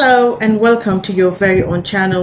Hello and welcome to your very own channel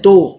2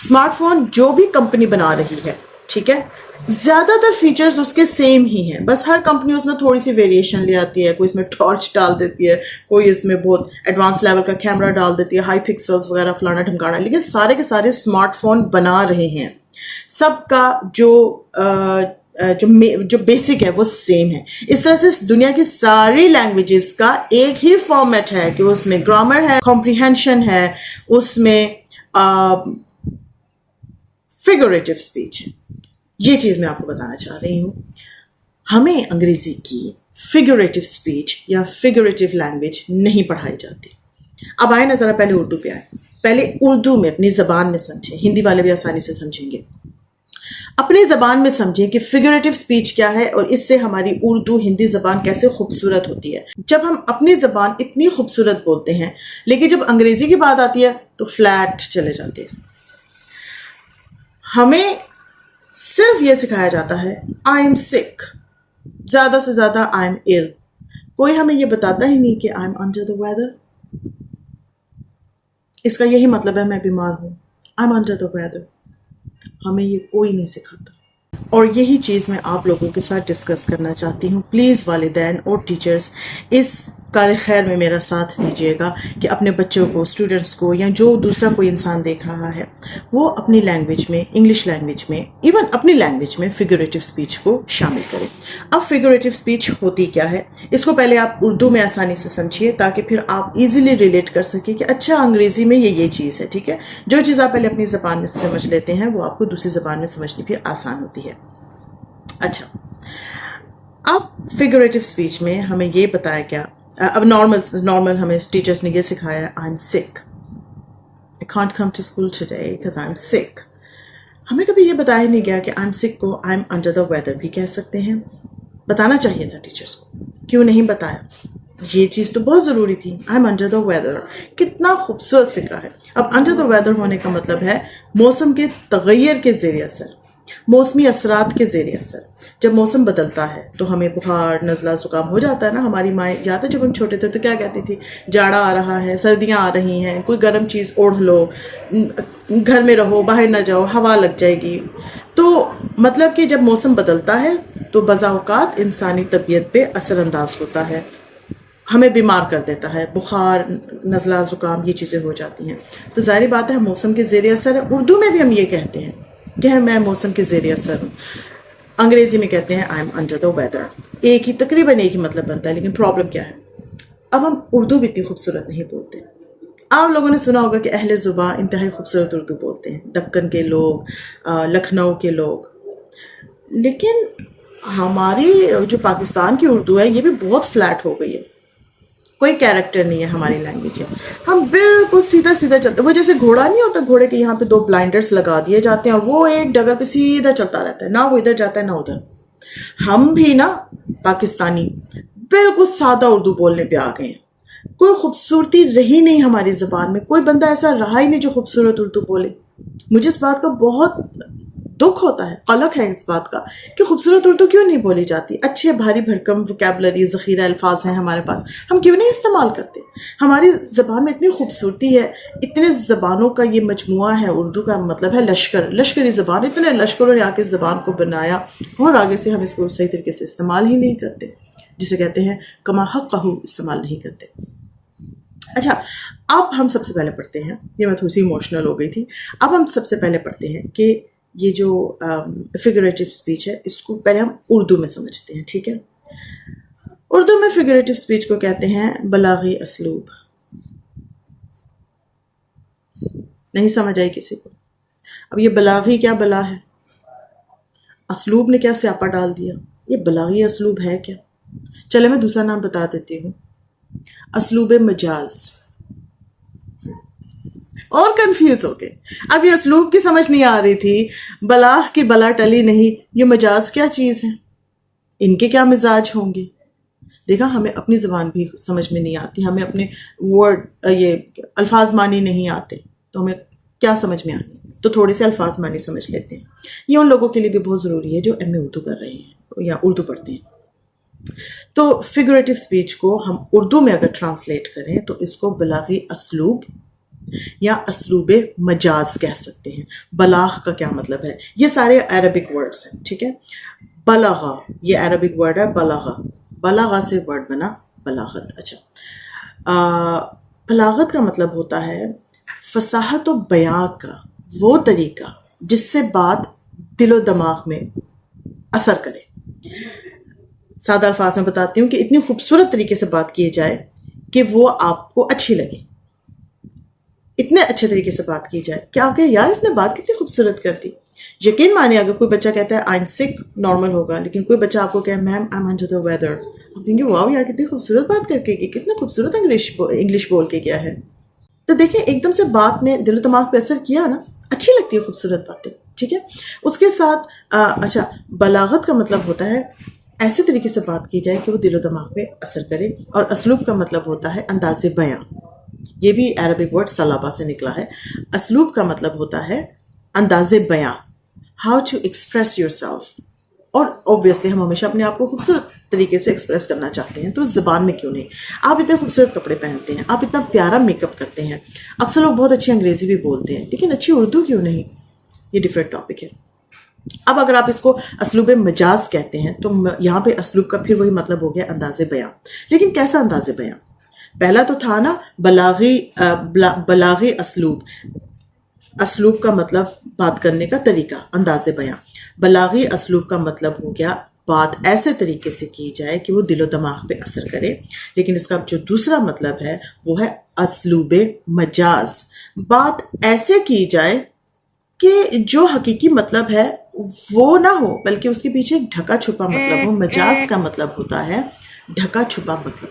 smart phone جو بھی company بنا رہی ہے، ٹھیک ہے، زیادہ تر فیچرز اس کے سیم ہی ہیں، بس ہر کمپنی اس میں تھوڑی سی ویریشن لے آتی ہے، کوئی اس میں ٹارچ ڈال دیتی ہے، کوئی اس میں بہت ایڈوانس لیول کا کیمرہ ڈال دیتی ہے، ہائی پکسلز وغیرہ فلانا ڈھمکانا، لیکن سارے کے سارے اسمارٹ فون بنا رہے ہیں، سب کا جو بیسک ہے وہ سیم ہے. اس طرح سے دنیا کی ساری لینگویجز کا ایک ہی فارمیٹ ہے کہ اس میں گرامر ہے، کمپریہنشن ہے، اس میں فیگوریٹو اسپیچ ہے. یہ چیز میں آپ کو بتانا چاہ رہی ہوں. ہمیں انگریزی کی فیگوریٹو اسپیچ یا فیگوریٹو لینگویج نہیں پڑھائی جاتی. اب آئے نا ذرا پہلے اردو پہ آئے. پہلے اردو میں اپنی زبان میں سمجھیں، ہندی والے بھی آسانی سے سمجھیں گے. اپنی زبان میں سمجھیں کہ فیگوریٹو اسپیچ کیا ہے اور اس سے ہماری اردو ہندی زبان کیسے خوبصورت ہوتی ہے. جب ہم اپنی زبان اتنی خوبصورت بولتے ہیں لیکن جب انگریزی کی بات آتی ہے تو فلیٹ چلے جاتے ہیں. ہمیں صرف یہ سکھایا جاتا ہے آئی ایم سک، زیادہ سے زیادہ آئی ایم ایل. کوئی ہمیں یہ بتاتا ہی نہیں کہ I am under the weather. اس کا یہی مطلب ہے میں بیمار ہوں، I am under the weather. ہمیں یہ کوئی نہیں سکھاتا. اور یہی چیز میں آپ لوگوں کے ساتھ ڈسکس کرنا چاہتی ہوں. پلیز والدین اور ٹیچرز اس کار خیر میں میرا ساتھ دیجیے گا کہ اپنے بچوں کو، اسٹوڈنٹس کو، یا جو دوسرا کوئی انسان دیکھ رہا ہے وہ اپنی لینگویج میں، انگلش لینگویج میں، ایون اپنی لینگویج میں فیگوریٹو اسپیچ کو شامل کریں. اب فیگوریٹو اسپیچ ہوتی کیا ہے اس کو پہلے آپ اردو میں آسانی سے سمجھیے تاکہ پھر آپ ایزیلی ریلیٹ کر سکیں کہ اچھا انگریزی میں یہ چیز ہے. ٹھیک ہے، جو چیز آپ پہلے اپنی زبان میں سمجھ لیتے ہیں وہ آپ کو دوسری زبان میں سمجھنی پھر آسان ہوتی ہے. اچھا، اب فیگوریٹو اسپیچ میں ہمیں یہ بتایا گیا، اب نارمل ہمیں ٹیچرز نے یہ سکھایا I am sick, I can't come to school today because I am sick. ہمیں کبھی یہ بتایا نہیں گیا کہ آئی ایم سک کو آئی ایم انڈر دا ویدر بھی کہہ سکتے ہیں. بتانا چاہیے تھا ٹیچرز کو، کیوں نہیں بتایا؟ یہ چیز تو بہت ضروری تھی. آئی ایم انڈر دا ویدر کتنا خوبصورت فکرہ ہے. اب انڈر دا ویدر ہونے کا مطلب ہے موسم کے تغیر کے زیر اثر، موسمی اثرات کے زیر اثر. جب موسم بدلتا ہے تو ہمیں بخار، نزلہ، زکام ہو جاتا ہے نا. ہماری مائیں یاد ہے جب ہم چھوٹے تھے تو کیا کہتی تھی؟ جاڑا آ رہا ہے، سردیاں آ رہی ہیں، کوئی گرم چیز اوڑھ لو، گھر میں رہو، باہر نہ جاؤ، ہوا لگ جائے گی. تو مطلب کہ جب موسم بدلتا ہے تو بعض اوقات انسانی طبیعت پہ اثر انداز ہوتا ہے، ہمیں بیمار کر دیتا ہے، بخار، نزلہ، زکام، یہ چیزیں ہو جاتی ہیں. تو ظاہری بات ہے موسم کے زیر اثر ہے. اردو میں بھی ہم یہ کہتے ہیں کہ میں موسم کے زیر اثر ہوں. انگریزی میں کہتے ہیں آئی ایم انڈر دا ویدر. تقریباً ایک ہی مطلب بنتا ہے، لیکن پرابلم کیا ہے؟ اب ہم اردو بھی اتنی خوبصورت نہیں بولتے. آپ لوگوں نے سنا ہوگا کہ اہل زباں انتہائی خوبصورت اردو بولتے ہیں، دکن کے لوگ، لکھنؤ کے لوگ. لیکن ہماری جو پاکستان کی اردو ہے یہ بھی بہت فلیٹ ہو گئی ہے. کوئی کیریکٹر نہیں ہے ہماری لینگویج ہے. ہم بالکل سیدھا سیدھا چلتے، وہ جیسے گھوڑا نہیں ہوتا، گھوڑے کے یہاں پہ 2 بلائنڈرز لگا دیے جاتے ہیں اور وہ ایک ڈگر پہ سیدھا چلتا رہتا ہے، نہ وہ ادھر جاتا ہے نہ ادھر. ہم بھی نا پاکستانی بالکل سادہ اردو بولنے پہ آ گئے ہیں. کوئی خوبصورتی رہی نہیں ہماری زبان میں. کوئی بندہ ایسا رہا ہی نہیں جو خوبصورت اردو بولے. مجھے اس بات کا بہت دکھ ہوتا ہے، قلق ہے اس بات کا کہ خوبصورت اردو کیوں نہیں بولی جاتی. اچھے بھاری بھرکم وکیبلری، ذخیرہ الفاظ ہیں ہمارے پاس، ہم کیوں نہیں استعمال کرتے؟ ہماری زبان میں اتنی خوبصورتی ہے. اتنے زبانوں کا یہ مجموعہ ہے. اردو کا مطلب ہے لشکر، لشکری زبان. اتنے لشکروں نے آ کے زبان کو بنایا اور آگے سے ہم اس کو صحیح طریقے سے استعمال ہی نہیں کرتے، جسے کہتے ہیں کما حقہ استعمال نہیں کرتے. اچھا، اب ہم سب سے پہلے پڑھتے ہیں، یہ میں تھوڑی سی ایموشنل ہو گئی تھی. اب ہم سب سے پہلے پڑھتے ہیں کہ یہ جو فیگوریٹو اسپیچ ہے اس کو پہلے ہم اردو میں سمجھتے ہیں. ٹھیک ہے، اردو میں فیگوریٹو اسپیچ کو کہتے ہیں بلاغی اسلوب. نہیں سمجھ آئی کسی کو؟ اب یہ بلاغی کیا بلا ہے؟ اسلوب نے کیا سیاپا ڈال دیا؟ یہ بلاغی اسلوب ہے کیا؟ چلے میں دوسرا نام بتا دیتی ہوں، اسلوب مجاز. اور کنفیوز ہو گئے. اب یہ اسلوب کی سمجھ نہیں آ رہی تھی، بلاغ کی بلا ٹلی نہیں، یہ مجاز کیا چیز ہے، ان کے کیا مزاج ہوں گے. دیکھا، ہمیں اپنی زبان بھی سمجھ میں نہیں آتی، ہمیں اپنے ورڈ، یہ الفاظ معنی نہیں آتے، تو ہمیں کیا سمجھ میں آتی؟ تو تھوڑے سے الفاظ معنی سمجھ لیتے ہیں. یہ ان لوگوں کے لیے بھی بہت ضروری ہے جو ایم اے اردو کر رہے ہیں یا اردو پڑھتے ہیں. تو فیگوریٹو اسپیچ کو ہم اردو میں اگر ٹرانسلیٹ کریں تو اس کو بلاغی اسلوب یا اسلوب مجاز کہہ سکتے ہیں. بلاغ کا کیا مطلب ہے؟ یہ سارے عربک ورڈز ہیں. ٹھیک ہے. بلغا یہ عربک ورڈ ہے. بلغا، بلغا سے ورڈ بنا بلاغت. اچھا، بلاغت کا مطلب ہوتا ہے فصاحت و بیان کا وہ طریقہ جس سے بات دل و دماغ میں اثر کرے. سادہ الفاظ میں بتاتی ہوں کہ اتنی خوبصورت طریقے سے بات کی جائے کہ وہ آپ کو اچھی لگے. اتنے اچھے طریقے سے بات کی جائے کہ آپ کہیں یار اس نے بات کتنی خوبصورت کر دی. یقین مانیے اگر کوئی بچہ کہتا ہے آئی ایم سک نارمل ہوگا، لیکن کوئی بچہ آپ کو کہے ma'am I am under the weather, آپ کہیں گے واو یار کتنی خوبصورت بات کر کے گئی، کتنا خوبصورت انگلش بول کے گیا ہے. تو دیکھیں ایک دم سے بات نے دل و دماغ پہ اثر کیا نا. اچھی لگتی ہے خوبصورت باتیں. ٹھیک ہے. اس کے ساتھ اچھا، بلاغت کا مطلب ہوتا ہے ایسے طریقے سے بات کی جائے کہ وہ دل و دماغ پہ اثر کرے. اور اسلوب کا مطلب ہوتا ہے انداز بیاں. یہ بھی عربک ورڈ سلابہ سے نکلا ہے. اسلوب کا مطلب ہوتا ہے انداز بیاں، how to express yourself. اور اوبویسلی ہم ہمیشہ اپنے آپ کو خوبصورت طریقے سے ایکسپریس کرنا چاہتے ہیں، تو اس زبان میں کیوں نہیں. آپ اتنے خوبصورت کپڑے پہنتے ہیں، آپ اتنا پیارا میک اپ کرتے ہیں، اکثر لوگ بہت اچھی انگریزی بھی بولتے ہیں، لیکن اچھی اردو کیوں نہیں؟ یہ ڈفرینٹ ٹاپک ہے. اب اگر آپ اس کو اسلوب مجاز کہتے ہیں تو یہاں پہ اسلوب کا پھر وہی مطلب ہو گیا انداز بیاں. لیکن کیسا انداز بیاں؟ پہلا تو تھا نا بلاغی اسلوب. اسلوب کا مطلب بات کرنے کا طریقہ، انداز بیاں. بلاغی اسلوب کا مطلب ہو گیا بات ایسے طریقے سے کی جائے کہ وہ دل و دماغ پہ اثر کرے. لیکن اس کا جو دوسرا مطلب ہے وہ ہے اسلوب مجاز. بات ایسے کی جائے کہ جو حقیقی مطلب ہے وہ نہ ہو بلکہ اس کے پیچھے ڈھکا چھپا مطلب ہو. مجاز کا مطلب ہوتا ہے ڈھکا چھپا مطلب.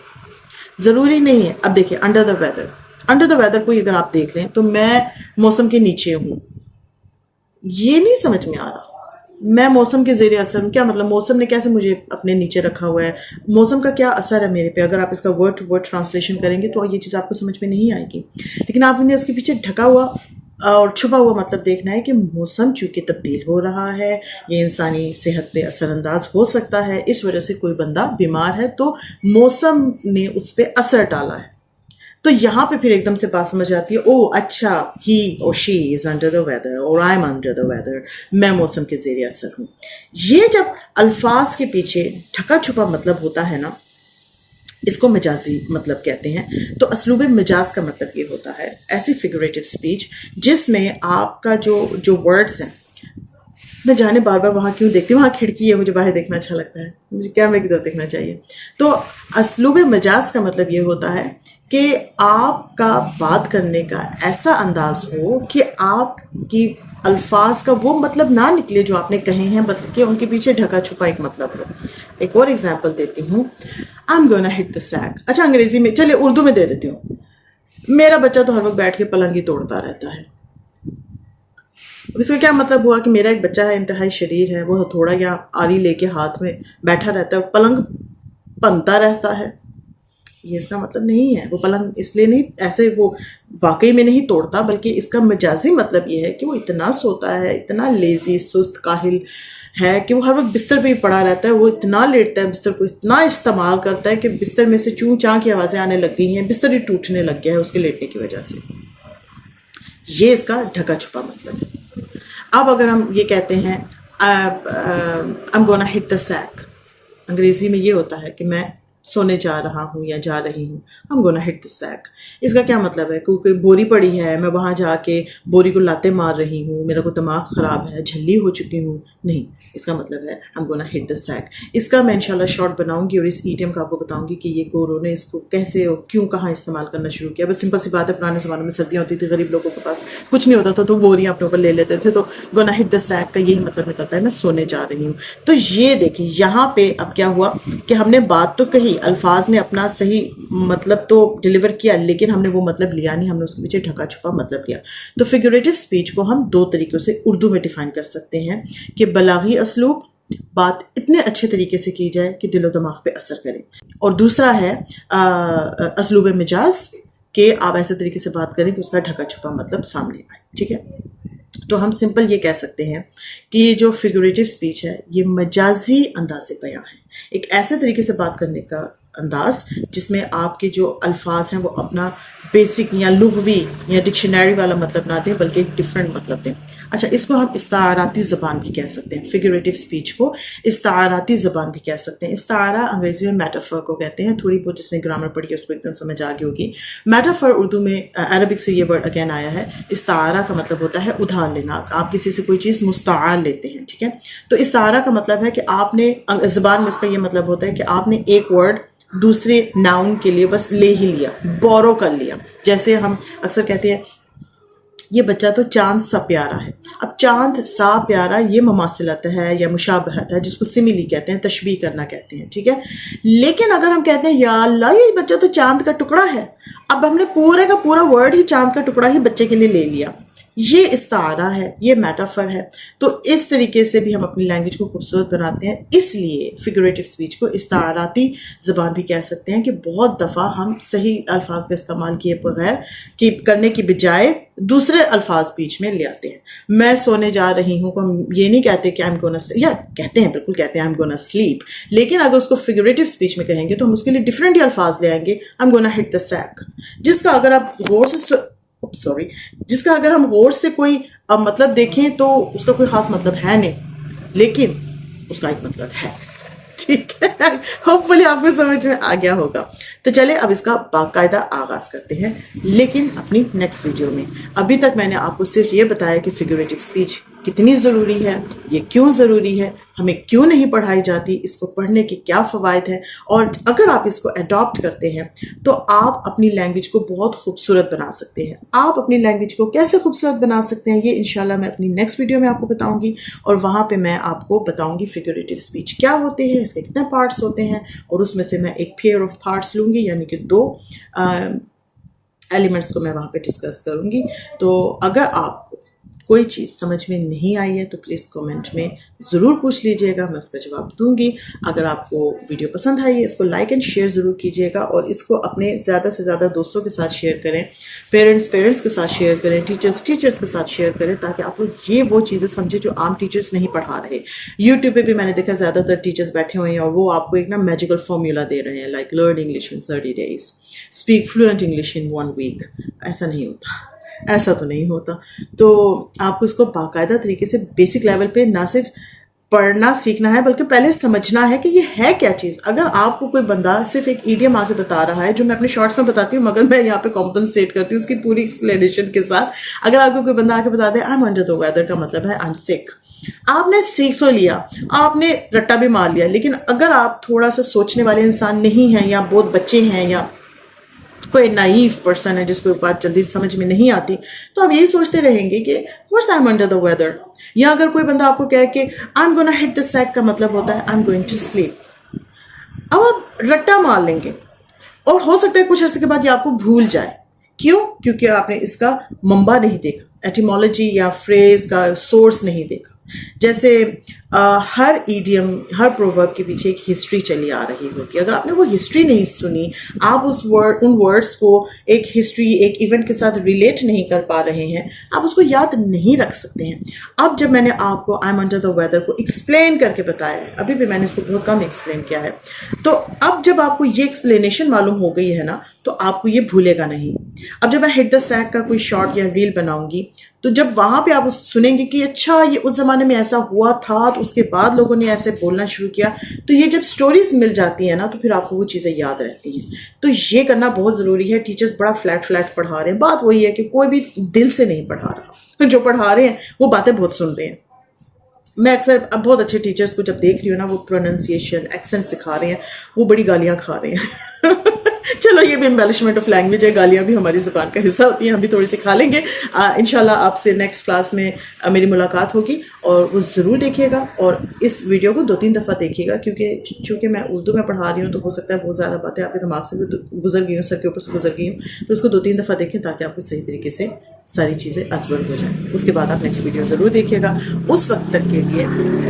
ضروری نہیں ہے. اب دیکھیں under the weather, under the weather کو اگر آپ دیکھ لیں تو میں موسم کے نیچے ہوں، یہ نہیں سمجھ میں آ رہا. میں موسم کے زیر اثر ہوں. کیا مطلب موسم نے کیسے مجھے اپنے نیچے رکھا ہوا ہے؟ موسم کا کیا اثر ہے میرے پہ؟ اگر آپ اس کا ورڈ ٹو ورڈ ٹرانسلیشن کریں گے تو یہ چیز آپ کو سمجھ میں نہیں آئے گی. لیکن آپ نے اس کے پیچھے ڈھکا ہوا اور چھپا ہوا مطلب دیکھنا ہے کہ موسم چونکہ تبدیل ہو رہا ہے، یہ انسانی صحت پہ اثر انداز ہو سکتا ہے، اس وجہ سے کوئی بندہ بیمار ہے تو موسم نے اس پہ اثر ڈالا ہے. تو یہاں پہ پھر ایک دم سے بات سمجھ آتی ہے، او اچھا ہی اور شی از انڈر دا ویدر اور آئی ایم انڈر دا ویدر، میں موسم کے زیر اثر ہوں. یہ جب الفاظ کے پیچھے ڈھکا چھپا مطلب ہوتا ہے نا، اس کو مجازی مطلب کہتے ہیں. تو اسلوب مجاز کا مطلب یہ ہوتا ہے ایسی فگوریٹو اسپیچ جس میں آپ کا جو ورڈز ہیں، میں جانے بار بار وہاں کیوں دیکھتی ہوں، وہاں کھڑکی ہے، مجھے باہر دیکھنا اچھا لگتا ہے، مجھے کیمرے کی طرف دیکھنا چاہیے. تو اسلوب مجاز کا مطلب یہ ہوتا ہے کہ آپ کا بات کرنے کا ایسا انداز ہو کہ آپ کی الفاظ کا وہ مطلب نہ نکلے جو آپ نے کہے ہیں، بلکہ ان کے پیچھے ڈھکا چھپا ایک مطلب ہو. ایک اور ایگزامپل دیتی ہوں. I'm gonna hit the sack. اچھا انگریزی میں، چلے اردو میں دے دیتی ہوں. میرا بچہ تو ہر وقت بیٹھ کے پلنگ ہی توڑتا رہتا ہے. اس کا کیا مطلب ہوا کہ میرا ایک بچہ ہے انتہائی شریر ہے، وہ ہتھوڑا یا آری لے کے ہاتھ میں بیٹھا رہتا ہے، پلنگ پنتا رہتا ہے. یہ اس کا مطلب نہیں ہے. وہ پلنگ اس لیے نہیں، ایسے وہ واقعی میں نہیں توڑتا، بلکہ اس کا مجازی مطلب یہ ہے کہ وہ اتنا سوتا ہے، اتنا لیزی سست کاہل ہے کہ وہ ہر وقت بستر پہ ہی پڑا رہتا ہے. وہ اتنا لیٹتا ہے، بستر کو اتنا استعمال کرتا ہے کہ بستر میں سے چوں چاں کی آوازیں آنے لگ گئی ہیں، بستر ہی ٹوٹنے لگ گیا ہے اس کے لیٹنے کی وجہ سے. یہ اس کا ڈھکا چھپا مطلب ہے. اب اگر ہم یہ کہتے ہیں I'm gonna hit the sack، انگریزی میں یہ ہوتا ہے کہ میں سونے جا رہا ہوں یا جا رہی ہوں. I'm gonna hit the sack. اس کا کیا مطلب ہے؟ کیونکہ بوری پڑی ہے، میں وہاں جا کے بوری کو لاتے مار رہی ہوں، میرا کوئی دماغ خراب ہے، جھلی ہو چکی ہوں. نہیں، اس کا مطلب ہے I'm gonna hit the sack. اس کا میں انشاءاللہ شارٹ بناؤں گی اور اس ایڈیم کا آپ کو بتاؤں گی کہ یہ گوروں نے اس کو کیسے اور کیوں کہاں استعمال کرنا شروع کیا. بس سمپل سی بات ہے، پرانے زمانے میں سردیاں ہوتی تھی، غریب لوگوں کے پاس کچھ نہیں ہوتا تھا تو بوریاں اپنے اوپر لے لیتے تھے. تو gonna hit the sack کا یہی مطلب نکلتا ہے میں سونے جا رہی ہوں. تو یہ دیکھیں یہاں پہ اب کیا ہوا کہ ہم نے بات تو کہی، الفاظ نے اپنا صحیح مطلب تو ڈلیور کیا، لیکن ہم نے وہ مطلب لیا نہیں، ہم نے اس کے پیچھے ڈھکا چھپا مطلب لیا. تو فگوریٹو اسپیچ کو ہم دو طریقوں سے اردو میں ڈیفائن کر سکتے ہیں کہ بلاغی اسلوب، بات اتنے اچھے طریقے سے کی جائے کہ دل و دماغ پہ اثر کرے، اور دوسرا ہے اسلوب مجاز کہ آپ ایسے طریقے سے بات کریں کہ اس کا ڈھکا چھپا مطلب سامنے آئے. ٹھیک ہے. تو ہم سمپل یہ کہہ سکتے ہیں کہ یہ جو فگوریٹو اسپیچ ہے یہ مجازی انداز بیاں ہے، ایک ایسے طریقے سے بات کرنے کا انداز جس میں آپ کے جو الفاظ ہیں وہ اپنا بیسک یا لغوی یا ڈکشنری والا مطلب نہ دیں بلکہ ایک ڈفرینٹ مطلب دیں. اچھا اس کو ہم استعاراتی زبان بھی کہہ سکتے ہیں. فگریٹو اسپیچ کو استعاراتی زبان بھی کہہ سکتے ہیں. استعارہ انگریزی میں میٹافر کو کہتے ہیں. تھوڑی بہت جس نے گرامر پڑھی ہے اس کو ایک دم سمجھ آ گئی ہوگی. میٹافر اردو میں عربک سے یہ ورڈ اگین آیا ہے. استعارہ کا مطلب ہوتا ہے ادھار لینا. آپ کسی سے کوئی چیز مستعار لیتے ہیں, ٹھیک ہے. تو استعارہ کا مطلب ہے کہ آپ نے زبان میں اس کا یہ مطلب ہوتا ہے کہ آپ نے ایک ورڈ دوسرے ناؤن کے لیے بس لے ہی لیا, بورو کر لیا. جیسے ہم اکثر کہتے ہیں یہ بچہ تو چاند سا پیارا ہے. اب چاند سا پیارا یہ مماثلت ہے یا مشابہت ہے جس کو سملی کہتے ہیں, تشبیہ کرنا کہتے ہیں, ٹھیک ہے. لیکن اگر ہم کہتے ہیں یا اللہ یہ بچہ تو چاند کا ٹکڑا ہے, اب ہم نے پورے کا پورا ورڈ ہی چاند کا ٹکڑا ہی بچے کے لیے لے لیا. یہ استعارہ ہے, یہ میٹافر ہے. تو اس طریقے سے بھی ہم اپنی لینگویج کو خوبصورت بناتے ہیں. اس لیے فگریٹو اسپیچ کو استعاراتی زبان بھی کہہ سکتے ہیں کہ بہت دفعہ ہم صحیح الفاظ کا استعمال کیے بغیر کرنے کی بجائے دوسرے الفاظ بیچ میں لے آتے ہیں. میں سونے جا رہی ہوں کو ہم یہ نہیں کہتے کہ I'm gonna یا کہتے ہیں, بالکل کہتے ہیں I'm gonna sleep. لیکن اگر اس کو فگریٹو اسپیچ میں کہیں گے تو ہم اس کے لیے ڈفرینٹ ہی الفاظ لے آئیں گے. I'm gonna hit the sack, جس کا اگر آپ اگر ہم غور سے کوئی مطلب دیکھیں تو اس کا کوئی خاص مطلب ہے نہیں, لیکن اس کا ایک مطلب ہے, ٹھیک ہے. ہوپ فلی آپ کو سمجھ میں آ گیا ہوگا. تو چلے اب اس کا باقاعدہ آغاز کرتے ہیں, لیکن اپنی نیکسٹ ویڈیو میں. ابھی تک میں نے آپ کو صرف یہ بتایا کہ فگریٹو اسپیچ کتنی ضروری ہے, یہ کیوں ضروری ہے, ہمیں کیوں نہیں پڑھائی جاتی, اس کو پڑھنے کے کیا فوائد ہیں, اور اگر آپ اس کو اڈاپٹ کرتے ہیں تو آپ اپنی لینگویج کو بہت خوبصورت بنا سکتے ہیں. آپ اپنی لینگویج کو کیسے خوبصورت بنا سکتے ہیں یہ انشاءاللہ میں اپنی نیکسٹ ویڈیو میں آپ کو بتاؤں گی, اور وہاں پہ میں آپ کو بتاؤں گی فگریٹو اسپیچ کیا ہوتے ہیں, اس کے کتنے پارٹس ہوتے ہیں, اور اس میں سے میں ایک پیئر آف پارٹس لوں گی, یعنی کہ 2 ایلیمنٹس کو میں وہاں پہ ڈسکس کروں گی. تو اگر آپ کو کوئی چیز سمجھ میں نہیں آئی ہے تو پلیز کومنٹ میں ضرور پوچھ لیجئے گا, میں اس کا جواب دوں گی. اگر آپ کو ویڈیو پسند آئی ہے اس کو لائک اینڈ شیئر ضرور کیجئے گا, اور اس کو اپنے زیادہ سے زیادہ دوستوں کے ساتھ شیئر کریں, پیرنٹس کے ساتھ شیئر کریں, ٹیچرس کے ساتھ شیئر کریں, تاکہ آپ لوگ یہ وہ چیزیں سمجھیں جو عام ٹیچرس نہیں پڑھا رہے. یوٹیوب پہ بھی میں نے دیکھا زیادہ تر ٹیچرس بیٹھے ہوئے ہیں اور وہ آپ کو ایک میجیکل فارمولا دے رہے ہیں, لائک لرن انگلش ان 30 days, اسپیک فلوئنٹ انگلش ان 1 week. ایسا نہیں ہوتا, ایسا تو نہیں ہوتا. تو آپ کو اس کو باقاعدہ طریقے سے بیسک لیول پہ نہ صرف پڑھنا سیکھنا ہے بلکہ پہلے سمجھنا ہے کہ یہ ہے کیا چیز. اگر آپ کو کوئی بندہ صرف ایک ایڈیم آ کے بتا رہا ہے, جو میں اپنے شارٹس میں بتاتی ہوں مگر میں یہاں پہ کمپنسیٹ کرتی ہوں اس کی پوری ایکسپلینیشن کے ساتھ. اگر آپ کو کوئی بندہ آ کے بتا دے I'm under the weather کا مطلب ہے I'm sick, آپ نے سیکھ تو لیا, آپ نے رٹا بھی مار لیا, لیکن اگر آپ تھوڑا سا سوچنے والے انسان نہیں ہیں, یا بہت بچے ہیں, یا کوئی نائیف پرسن ہے جس کو بات جلدی سمجھ میں نہیں آتی, تو آپ یہی سوچتے رہیں گے کہ what's I'm under the weather. یا اگر کوئی بندہ آپ کو کہے کہ I'm gonna hit the sack کا مطلب ہوتا ہے I'm going to sleep, اب آپ رٹا مار لیں گے, اور ہو سکتا ہے کچھ عرصے کے بعد یہ آپ کو بھول جائے. کیوں؟ کیونکہ آپ نے اس کا منبع نہیں دیکھا, ایٹیمالوجی یا فریز کا سورس نہیں دیکھا. جیسے ہر ایڈیم, ہر پروورب کے پیچھے ایک ہسٹری چلی آ رہی ہوتی ہے. اگر آپ نے وہ ہسٹری نہیں سنی, آپ ان ورڈس کو ایک ہسٹری, ایک ایونٹ کے ساتھ ریلیٹ نہیں کر پا رہے ہیں, آپ اس کو یاد نہیں رکھ سکتے ہیں. اب جب میں نے آپ کو I'm under the weather کو ایکسپلین کر کے بتایا ہے, ابھی بھی میں نے اس کو بہت کم ایکسپلین کیا ہے, تو اب جب آپ کو یہ ایکسپلینیشن معلوم ہو گئی ہے نا, تو آپ کو یہ بھولے گا نہیں. اب جب میں ہٹ دا سیک کا کوئی شارٹ یا ریل بناؤں گی, تو جب وہاں پہ آپ سنیں گے کہ اچھا یہ اس زمانے میں ایسا ہوا تھا, تو اس کے بعد لوگوں نے ایسے بولنا شروع کیا, تو یہ جب سٹوریز مل جاتی ہیں نا تو پھر آپ کو وہ چیزیں یاد رہتی ہیں. تو یہ کرنا بہت ضروری ہے. ٹیچرز بڑا فلیٹ پڑھا رہے ہیں, بات وہی ہے کہ کوئی بھی دل سے نہیں پڑھا رہا, جو پڑھا رہے ہیں وہ باتیں بہت سن رہے ہیں. میں اکثر اب بہت اچھے ٹیچرز کو جب دیکھ رہی ہوں نا, وہ پروننسیشن, ایکسنٹ سکھا رہے ہیں, وہ بڑی گالیاں کھا رہے ہیں. چلو یہ بھی امبیلشمنٹ آف لینگویج ہے, گالیاں بھی ہماری زبان کا حصہ ہوتی ہیں, ہم بھی تھوڑی سی کھا لیں گے. انشاءاللہ آپ سے نیکسٹ کلاس میں میری ملاقات ہوگی, اور وہ ضرور دیکھیے گا, اور اس ویڈیو کو 2-3 دفعہ دیکھیے گا, کیونکہ چونکہ میں اردو میں پڑھا رہی ہوں تو ہو سکتا ہے بہت زیادہ باتیں آپ کے دماغ سے گزر گئی ہوں, سر کے اوپر سے گزر گئی ہوں, تو اس کو 2-3 دفعہ دیکھیں تاکہ آپ کو صحیح طریقے سے ساری چیزیں ازبر ہو جائیں. اس کے بعد آپ نیکسٹ ویڈیو ضرور دیکھیے گا. اس وقت تک کے لیے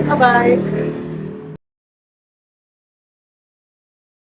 بائے بائے.